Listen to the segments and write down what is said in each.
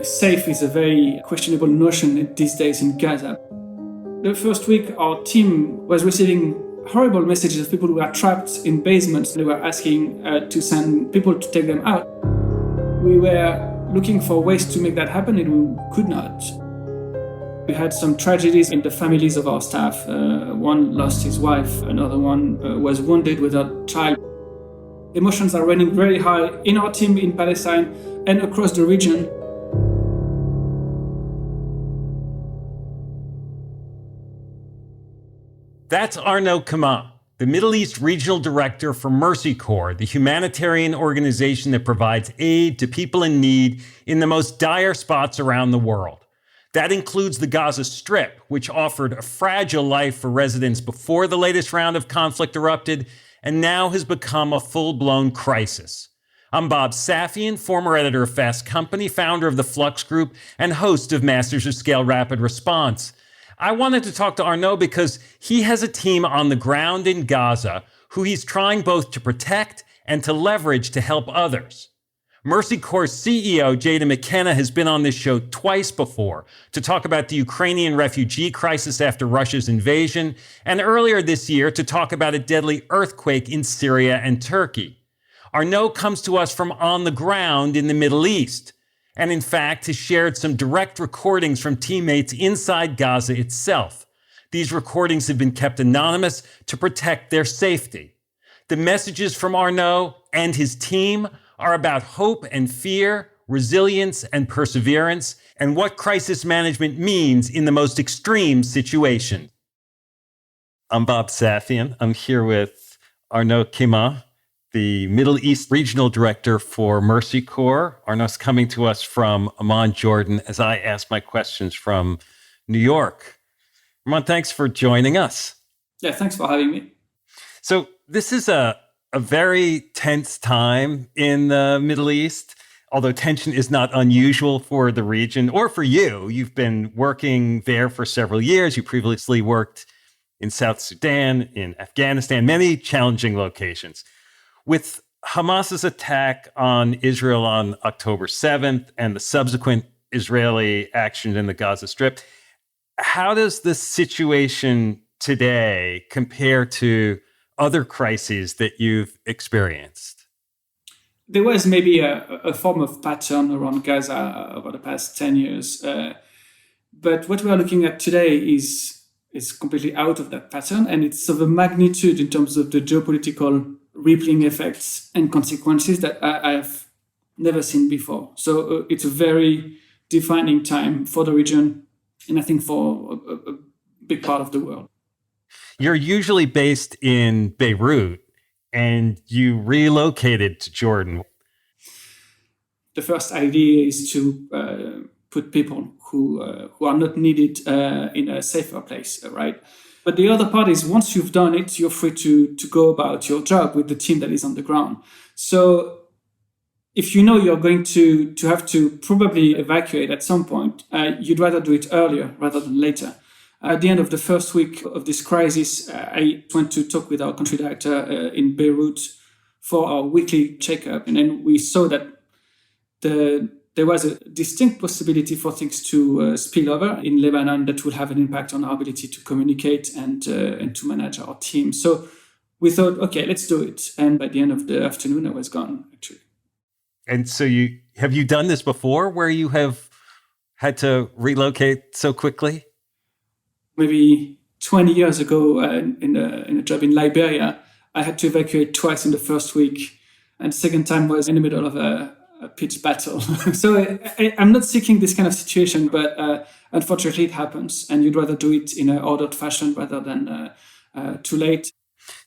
Safe is a very questionable notion these days in Gaza. The first week, our team was receiving horrible messages of people who were trapped in basements. They were asking to send people to take them out. We were looking for ways to make that happen, and we could not. We had some tragedies in the families of our staff. One lost his wife, another one was wounded with a child. Emotions are running very high in our team in Palestine and across the region. That's Arnaud Quemin, the Middle East Regional Director for Mercy Corps, the humanitarian organization that provides aid to people in need in the most dire spots around the world. That includes the Gaza Strip, which offered a fragile life for residents before the latest round of conflict erupted, and now has become a full-blown crisis. I'm Bob Safian, former editor of Fast Company, founder of the Flux Group, and host of Masters of Scale Rapid Response. I wanted to talk to Arnaud because he has a team on the ground in Gaza who he's trying both to protect and to leverage to help others. Mercy Corps CEO Jada McKenna has been on this show twice before to talk about the Ukrainian refugee crisis after Russia's invasion, and earlier this year to talk about a deadly earthquake in Syria and Turkey. Arnaud comes to us from on the ground in the Middle East, and in fact has shared some direct recordings from teammates inside Gaza itself. These recordings have been kept anonymous to protect their safety. The messages from Arnaud and his team are about hope and fear, resilience and perseverance, and what crisis management means in the most extreme situation. I'm Bob Safian. I'm here with Arnaud Quemin, the Middle East Regional Director for Mercy Corps. Arnaud's coming to us from Amman, Jordan, as I ask my questions from New York. Arnaud, thanks for joining us. Yeah, thanks for having me. So this is a very tense time in the Middle East, although tension is not unusual for the region or for you. You've been working there for several years. You previously worked in South Sudan, in Afghanistan, many challenging locations. With Hamas's attack on Israel on October 7th and the subsequent Israeli action in the Gaza Strip, how does the situation today compare to other crises that you've experienced? There was maybe a form of pattern around Gaza over the past 10 years. But what we are looking at today is completely out of that pattern, and it's of a magnitude in terms of the geopolitical rippling effects and consequences that I have never seen before. So it's a very defining time for the region, and I think for a big part of the world. You're usually based in Beirut, and you relocated to Jordan. The first idea is to put people who are not needed in a safer place, right? But the other part is once you've done it, you're free to go about your job with the team that is on the ground. So if you know you're going to have to probably evacuate at some point, you'd rather do it earlier rather than later. At the end of the first week of this crisis, I went to talk with our country director in Beirut for our weekly checkup. And then we saw that there was a distinct possibility for things to spill over in Lebanon that would have an impact on our ability to communicate and to manage our team. So we thought, okay, let's do it. And by the end of the afternoon, I was gone, actually. And so have you done this before where you have had to relocate so quickly? Maybe 20 years ago in a job in Liberia, I had to evacuate twice in the first week. And the second time was in the middle of a pitched battle. So I'm not seeking this kind of situation, but unfortunately it happens. And you'd rather do it in an ordered fashion rather than too late.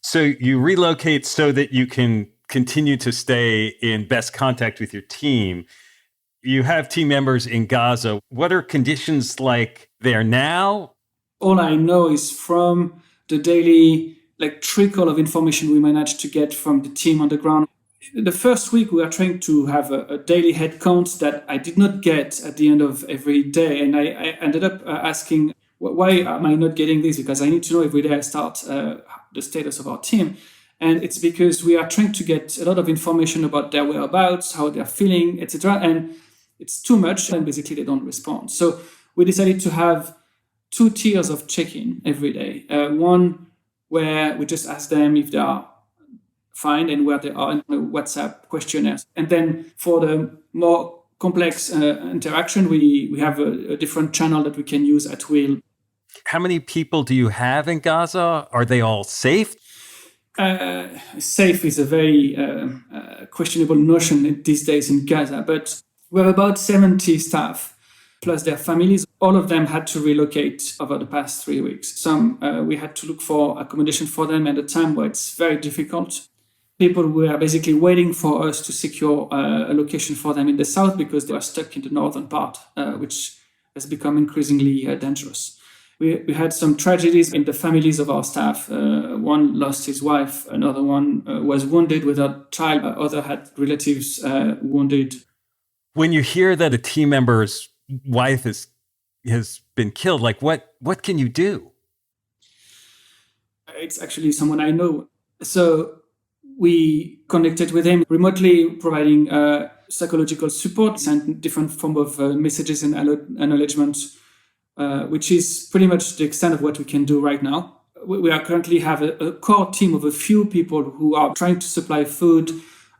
So you relocate so that you can continue to stay in best contact with your team. You have team members in Gaza. What are conditions like there now? All I know is from the daily trickle of information we managed to get from the team on the ground. The first week we were trying to have a daily head count that I did not get at the end of every day. And I ended up asking, why am I not getting this? Because I need to know every day I start the status of our team. And it's because we are trying to get a lot of information about their whereabouts, how they're feeling, etc. And it's too much, and basically they don't respond. So we decided to have 2 tiers of check-in every day. One where we just ask them if they are fine and where they are in the WhatsApp questionnaires. And then for the more complex interaction, we have a different channel that we can use at will. How many people do you have in Gaza? Are they all safe? Safe is a very questionable notion these days in Gaza, but we have about 70 staff plus their families. All of them had to relocate over the past 3 weeks. Some we had to look for accommodation for them at a time where it's very difficult. People were basically waiting for us to secure a location for them in the south because they were stuck in the northern part, which has become increasingly dangerous. We had some tragedies in the families of our staff. One lost his wife, another one was wounded with a child, other had relatives wounded. When you hear that a team member's wife has been killed, like what can you do? It's actually someone I know. So we connected with him remotely, providing psychological support, sent different form of messages and acknowledgements, which is pretty much the extent of what we can do right now. We are currently have a core team of a few people who are trying to supply food,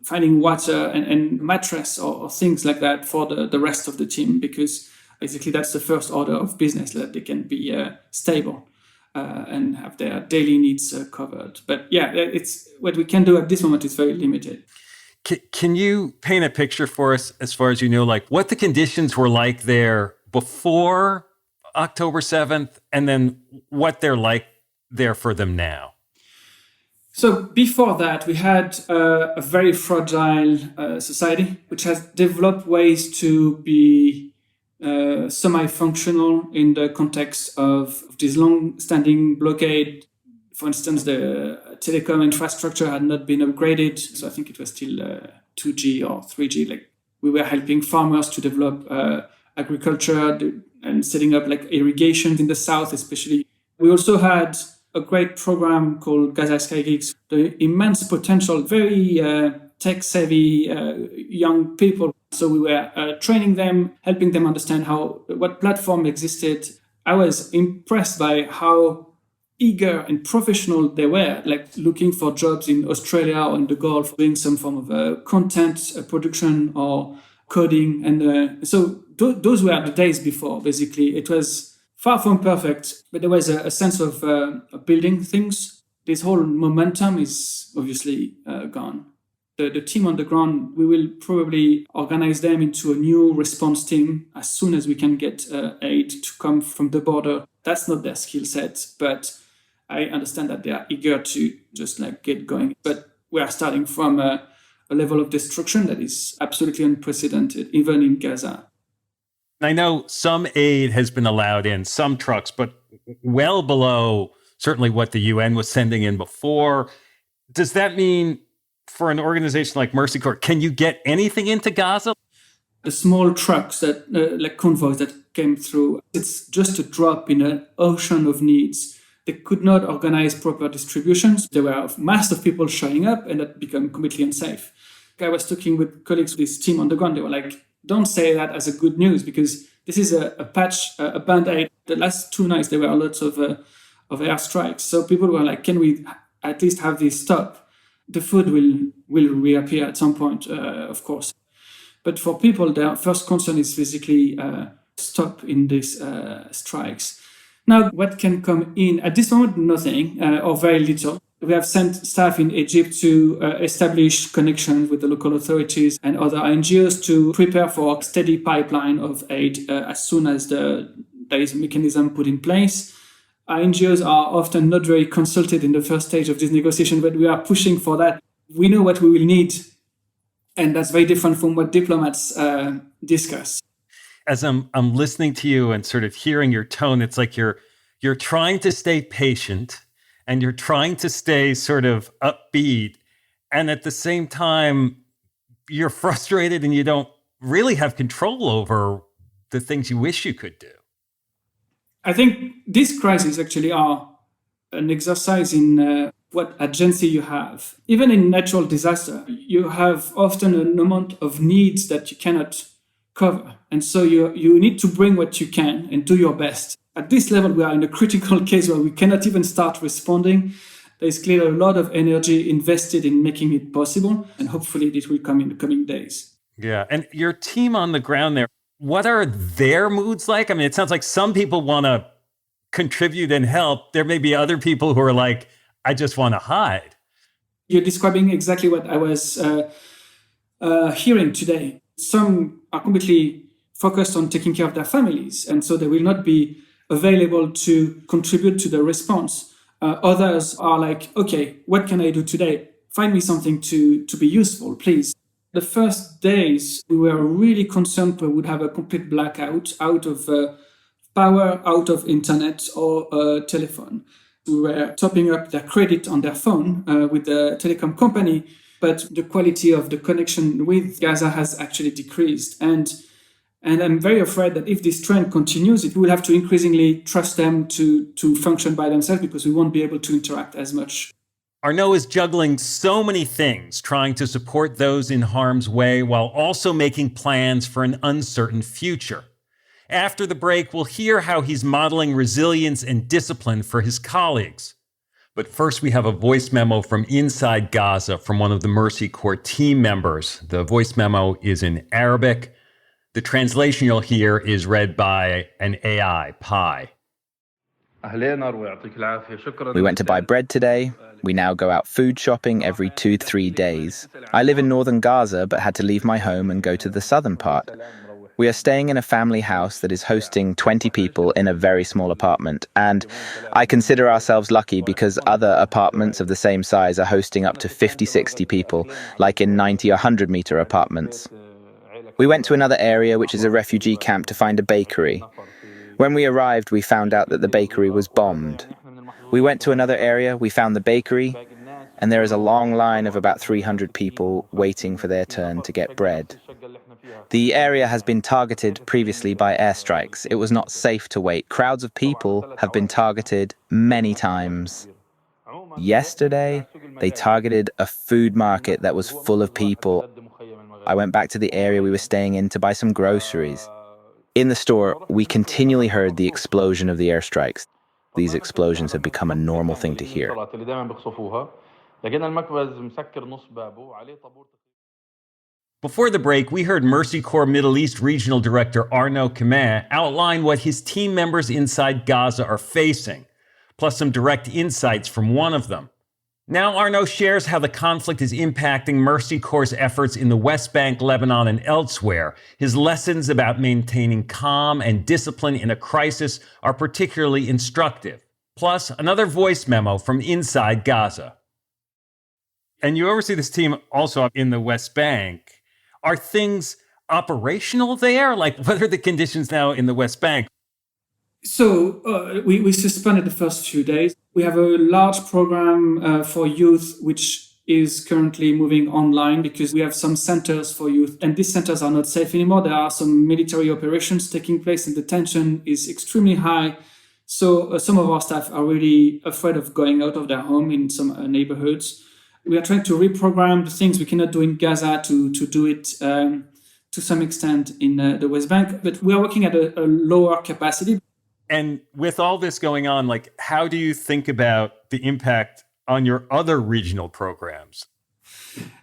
finding water and mattress or things like that for the rest of the team, because basically that's the first order of business, that they can be stable and have their daily needs covered. But yeah, it's what we can do at this moment is very limited. Can you paint a picture for us, as far as you know, like what the conditions were like there before October 7th, and then what they're like there for them now? So before that, we had a very fragile society, which has developed ways to be semi-functional in the context of this long-standing blockade. For instance, the telecom infrastructure had not been upgraded, so I think it was still 2G or 3G. Like, we were helping farmers to develop agriculture and setting up like irrigation in the south, especially. We also had a great program called Gaza Strip, the immense potential, very tech-savvy young people. So we were training them, helping them understand what platform existed. I was impressed by how eager and professional they were, like looking for jobs in Australia or in the Gulf, doing some form of content production or coding. And so those were the days before, basically. It was far from perfect, but there was a sense of building things. This whole momentum is obviously gone. The team on the ground, we will probably organize them into a new response team as soon as we can get aid to come from the border. That's not their skill set, but I understand that they are eager to just like get going. But we are starting from a level of destruction that is absolutely unprecedented, even in Gaza. I know some aid has been allowed in, some trucks, but well below certainly what the UN was sending in before. Does that mean for an organization like Mercy Corps, can you get anything into Gaza? The small trucks that, like convoys that came through, it's just a drop in an ocean of needs. They could not organize proper distributions. There were a mass of people showing up, and that became completely unsafe. I was talking with colleagues of this team on the ground. They were like, don't say that as a good news, because this is a patch, a band-aid. The last 2 nights, there were lots of airstrikes. So people were like, can we at least have this stop? The food will reappear at some point, of course. But for people, their first concern is basically stop in these strikes. Now, what can come in? At this moment, nothing or very little. We have sent staff in Egypt to establish connections with the local authorities and other NGOs to prepare for a steady pipeline of aid as soon as there is a mechanism put in place. Our NGOs are often not very consulted in the first stage of this negotiation, but we are pushing for that. We know what we will need, and that's very different from what diplomats discuss. As I'm listening to you and sort of hearing your tone, it's like you're trying to stay patient and you're trying to stay sort of upbeat, and at the same time, you're frustrated and you don't really have control over the things you wish you could do. I think these crises actually are an exercise in what agency you have. Even in natural disaster, you have often an amount of needs that you cannot cover. And so you need to bring what you can and do your best. At this level, we are in a critical case where we cannot even start responding. There's clearly a lot of energy invested in making it possible, and hopefully it will come in the coming days. Yeah. And your team on the ground there, what are their moods like? I mean, it sounds like some people want to contribute and help. There may be other people who are like, I just want to hide. You're describing exactly what I was hearing today. Some are completely focused on taking care of their families, and so they will not be available to contribute to the response. Others are like, okay, what can I do today? Find me something to be useful, please. The first days, we were really concerned we would have a complete blackout, out of power, out of internet or telephone. We were topping up their credit on their phone with the telecom company, but the quality of the connection with Gaza has actually decreased. And I'm very afraid that if this trend continues, it will have to increasingly trust them to function by themselves because we won't be able to interact as much. Arnaud is juggling so many things, trying to support those in harm's way while also making plans for an uncertain future. After the break, we'll hear how he's modeling resilience and discipline for his colleagues. But first, we have a voice memo from inside Gaza from one of the Mercy Corps team members. The voice memo is in Arabic. The translation you'll hear is read by an AI, Pi. We went to buy bread today. We now go out food shopping every 2-3 days. I live in northern Gaza, but had to leave my home and go to the southern part. We are staying in a family house that is hosting 20 people in a very small apartment. And I consider ourselves lucky because other apartments of the same size are hosting up to 50-60 people, like in 90 or 100 meter apartments. We went to another area, which is a refugee camp, to find a bakery. When we arrived, we found out that the bakery was bombed. We went to another area, we found the bakery, and there is a long line of about 300 people waiting for their turn to get bread. The area has been targeted previously by airstrikes. It was not safe to wait. Crowds of people have been targeted many times. Yesterday, they targeted a food market that was full of people. I went back to the area we were staying in to buy some groceries. In the store, we continually heard the explosion of the airstrikes. These explosions have become a normal thing to hear. Before the break, we heard Mercy Corps Middle East Regional Director Arnaud Quemin outline what his team members inside Gaza are facing, plus some direct insights from one of them. Now Arnaud shares how the conflict is impacting Mercy Corps' efforts in the West Bank, Lebanon, and elsewhere. His lessons about maintaining calm and discipline in a crisis are particularly instructive. Plus, another voice memo from inside Gaza. And you oversee this team also up in the West Bank. Are things operational there? Like, what are the conditions now in the West Bank? So we suspended the first few days. We have a large program for youth, which is currently moving online because we have some centers for youth. And these centers are not safe anymore. There are some military operations taking place and the tension is extremely high. So some of our staff are really afraid of going out of their home in some neighborhoods. We are trying to reprogram the things we cannot do in Gaza to do it to some extent in the West Bank. But we are working at a lower capacity. And with all this going on, like, how do you think about the impact on your other regional programs?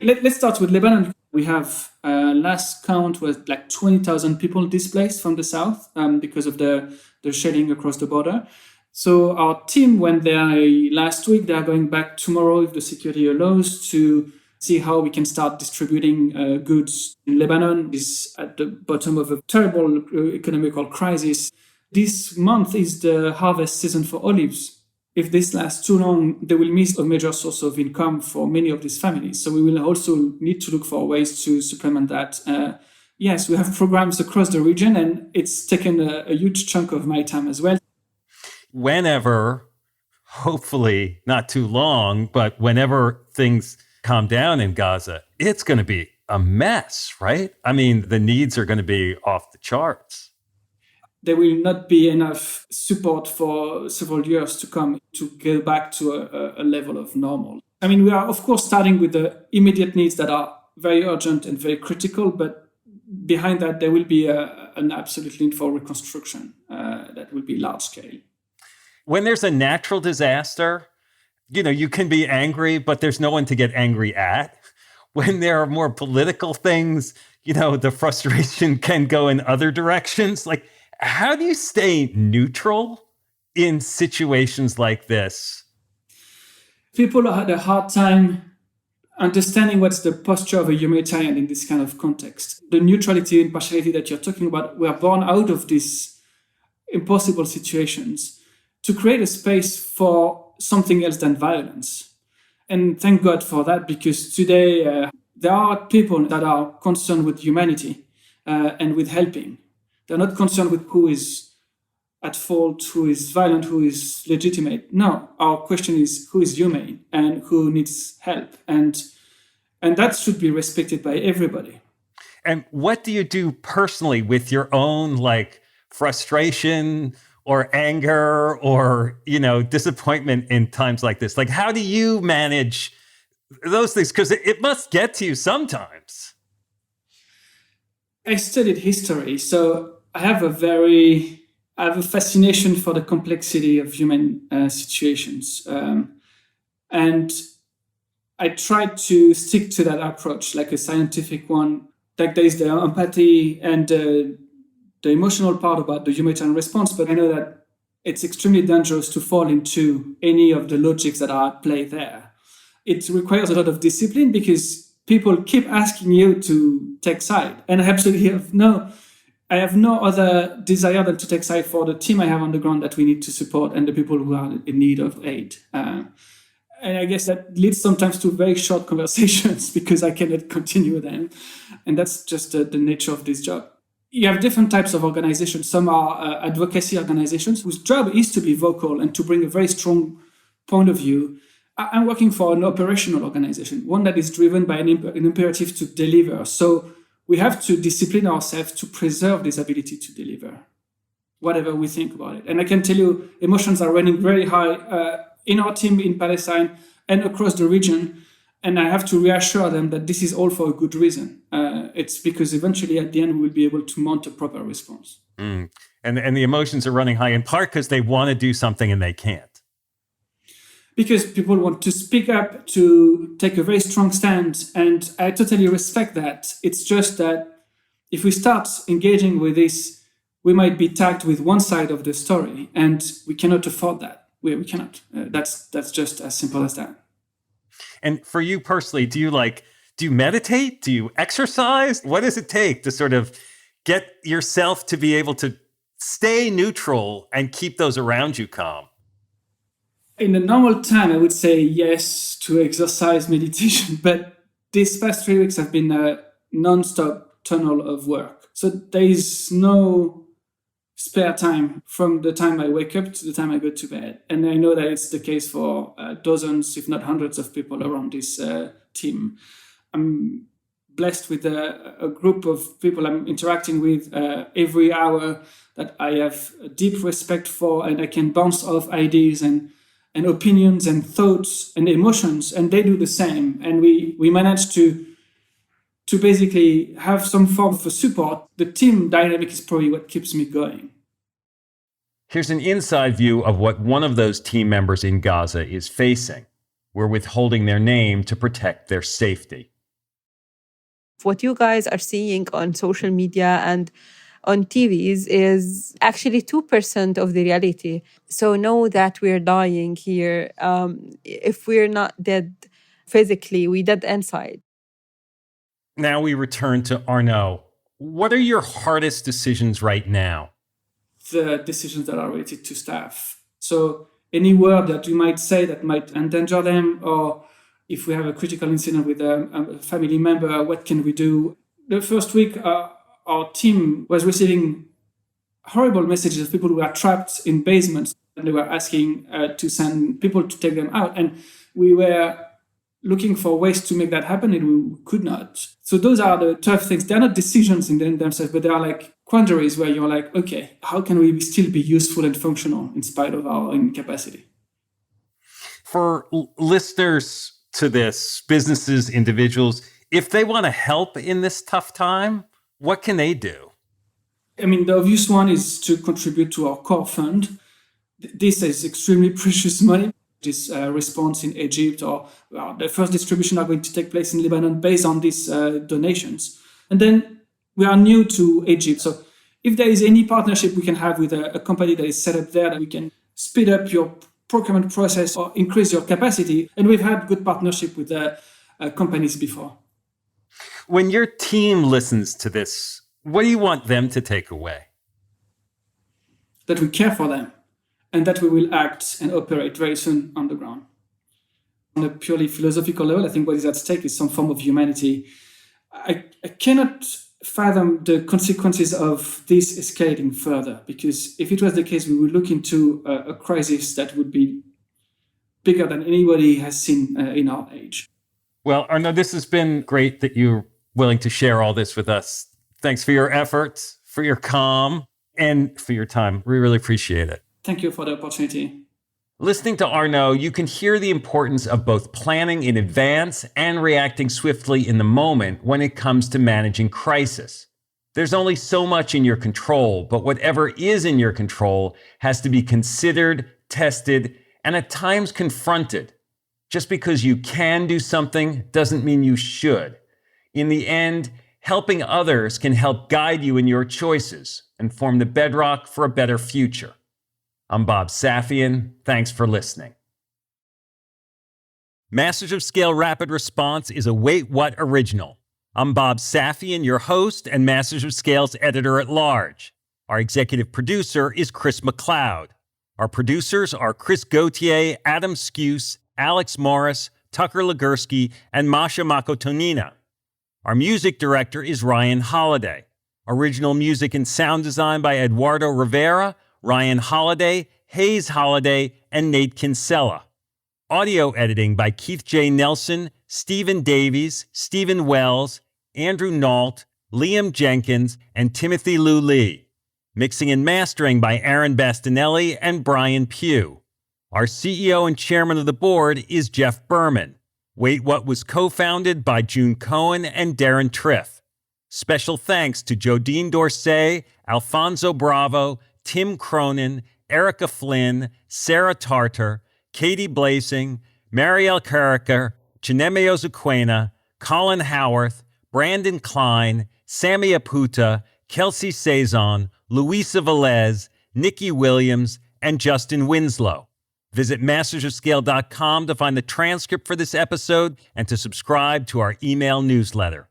Let's start with Lebanon. We have last count was like 20,000 people displaced from the south because of the shelling across the border. So our team went there last week. They are going back tomorrow, if the security allows, to see how we can start distributing goods in Lebanon. Is at the bottom of a terrible economical crisis. This month is the harvest season for olives. If this lasts too long, they will miss a major source of income for many of these families. So we will also need to look for ways to supplement that. Yes, we have programs across the region, and it's taken a huge chunk of my time as well. Whenever, hopefully not too long, but whenever things calm down in Gaza, it's going to be a mess, right? I mean, the needs are going to be off the charts. There will not be enough support for several years to come to go back to a level of normal. I mean, we are, of course, starting with the immediate needs that are very urgent and very critical, but behind that, there will be an absolute need for reconstruction that will be large scale. When there's a natural disaster, you can be angry, but there's no one to get angry at. When there are more political things, the frustration can go in other directions. Like, how do you stay neutral in situations like this? People had a hard time understanding what's the posture of a humanitarian in this kind of context. The neutrality and impartiality that you're talking about were born out of these impossible situations to create a space for something else than violence. And thank God for that, because today there are people that are concerned with humanity and with helping. They're not concerned with who is at fault, who is violent, who is legitimate. No, our question is who is humane and who needs help. And that should be respected by everybody. And what do you do personally with your own frustration or anger or, disappointment in times like this? Like, how do you manage those things? Because it must get to you sometimes. I studied history, so I have a fascination for the complexity of human situations. And I try to stick to that approach, like a scientific one. Like there is the empathy and the emotional part about the humanitarian response, but I know that it's extremely dangerous to fall into any of the logics that are at play there. It requires a lot of discipline because people keep asking you to take side. And I absolutely have no other desire than to take side for the team I have on the ground that we need to support and the people who are in need of aid. And I guess that leads sometimes to very short conversations because I cannot continue them. And that's just the nature of this job. You have different types of organizations. Some are advocacy organizations whose job is to be vocal and to bring a very strong point of view. I'm working for an operational organization, one that is driven by an imperative to deliver. So we have to discipline ourselves to preserve this ability to deliver, whatever we think about it. And I can tell you, emotions are running very high in our team in Palestine and across the region. And I have to reassure them that this is all for a good reason. It's because eventually at the end, we will be able to mount a proper response. And the emotions are running high in part because they want to do something and they can't. Because people want to speak up, to take a very strong stand. And I totally respect that. It's just that if we start engaging with this, we might be tagged with one side of the story. And we cannot afford that. We cannot. That's just as simple as that. And for you personally, do you meditate? Do you exercise? What does it take to sort of get yourself to be able to stay neutral and keep those around you calm? In a normal time, I would say yes to exercise, meditation. But these past 3 weeks have been a non-stop tunnel of work. So there is no spare time from the time I wake up to the time I go to bed. And I know that it's the case for dozens, if not hundreds of people around this team. I'm blessed with a group of people I'm interacting with every hour that I have a deep respect for, and I can bounce off ideas and opinions and thoughts and emotions, and they do the same. And we manage to basically have some form of support. The team dynamic is probably what keeps me going. Here's an inside view of what one of those team members in Gaza is facing. We're withholding their name to protect their safety. What you guys are seeing on social media and on TVs is actually 2% of the reality. So know that we're dying here. If we're not dead physically, we're dead inside. Now we return to Arnaud. What are your hardest decisions right now? The decisions that are related to staff. So any word that we might say that might endanger them, or if we have a critical incident with a family member, what can we do? The first week, our team was receiving horrible messages of people who are trapped in basements, and they were asking to send people to take them out. And we were looking for ways to make that happen, and we could not. So those are the tough things. They're not decisions in themselves, but they are like quandaries where you're like, okay, how can we still be useful and functional in spite of our incapacity? For listeners to this, businesses, individuals, if they want to help in this tough time, What can they do? I mean, the obvious one is to contribute to our core fund. This is extremely precious money. This response in Egypt or the first distribution are going to take place in Lebanon based on these donations. And then we are new to Egypt. So if there is any partnership we can have with a company that is set up there, that we can speed up your procurement process or increase your capacity. And we've had good partnership with companies before. When your team listens to this, what do you want them to take away? That we care for them and that we will act and operate very soon on the ground. On a purely philosophical level, I think what is at stake is some form of humanity. I cannot fathom the consequences of this escalating further, because if it was the case, we would look into a crisis that would be bigger than anybody has seen in our age. Well, Arnaud, this has been great that you're willing to share all this with us. Thanks for your efforts, for your calm, and for your time. We really appreciate it. Thank you for the opportunity. Listening to Arnaud, you can hear the importance of both planning in advance and reacting swiftly in the moment when it comes to managing crisis. There's only so much in your control, but whatever is in your control has to be considered, tested, and at times confronted. Just because you can do something doesn't mean you should. In the end, helping others can help guide you in your choices and form the bedrock for a better future. I'm Bob Safian. Thanks for listening. Masters of Scale Rapid Response is a Wait What original. I'm Bob Safian, your host and Masters of Scale's editor-at-large. Our executive producer is Chris McLeod. Our producers are Chris Gauthier, Adam Skuse, Alex Morris, Tucker Legursky, and Masha Makotonina. Our music director is Ryan Holiday. Original music and sound design by Eduardo Rivera, Ryan Holiday, Hayes Holiday, and Nate Kinsella. Audio editing by Keith J. Nelson, Stephen Davies, Stephen Wells, Andrew Nault, Liam Jenkins, and Timothy Lou Lee. Mixing and mastering by Aaron Bastinelli and Brian Pugh. Our CEO and chairman of the board is Jeff Berman. Wait What was co-founded by June Cohen and Darren Triff. Special thanks to Jodine Dorsey, Alfonso Bravo, Tim Cronin, Erica Flynn, Sarah Tartar, Katie Blasing, Marielle Carricker, Chineme Ozuquena, Colin Howarth, Brandon Klein, Sammy Aputa, Kelsey Saison, Luisa Velez, Nikki Williams, and Justin Winslow. Visit mastersofscale.com to find the transcript for this episode and to subscribe to our email newsletter.